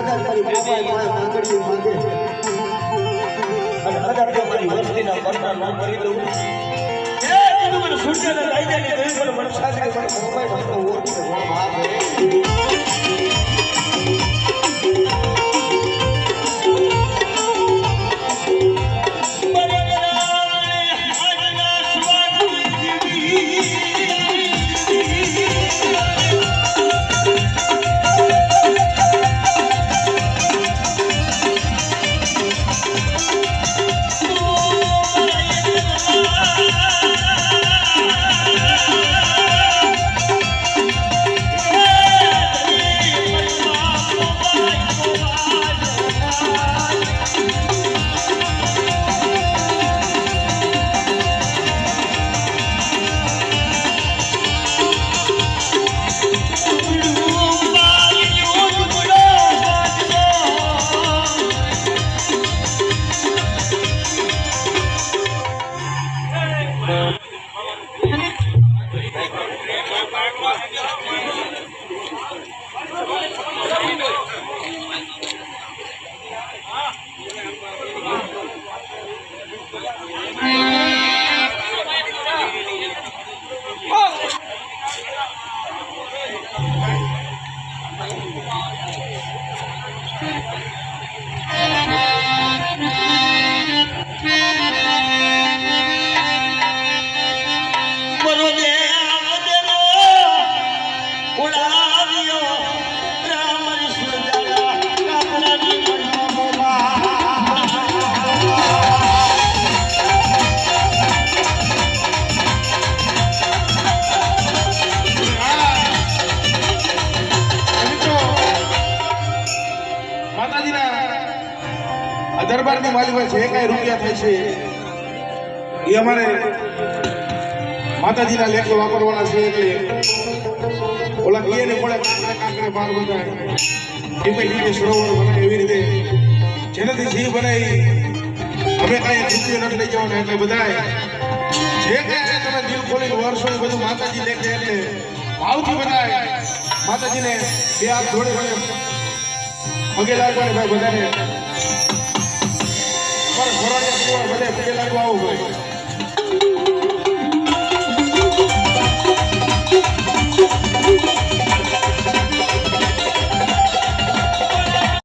કદાચ મારી બાબાએ મારા માંગણી માંગે અને કદાચ જો મારી વસ્તીના વર્ણન ન કરી દઉં એ કીધું મને સૂર્યને લઈ જાય ને તો મને સાચી મને મોબાઈલ હતો ઓળખીને ઘણો ભાગ દરબારની માલિકા જે કાંઈ રૂપિયા થાય છે એ અમારે માતાજીના લેખે વાપરવાના છે એટલે ઓલા કીએ મળે કાંકરે પાર બધા એમ કઈ રીતે સરોવર બનાવે એવી રીતે જેનાથી જીવ બનાવી અમે કાંઈ રૂપિયો નથી લઈ જવાના એટલે બધા જે કાંઈ તમે દિલ ખોલીને વર્ષો એ બધું માતાજી લેખે એટલે ભાવથી બનાવે માતાજીને બે હાથ જોડે પગે લાગવાને ભાઈ બધાને ઘોરાડિયા બધે પગે લાગવા આવું ભાઈ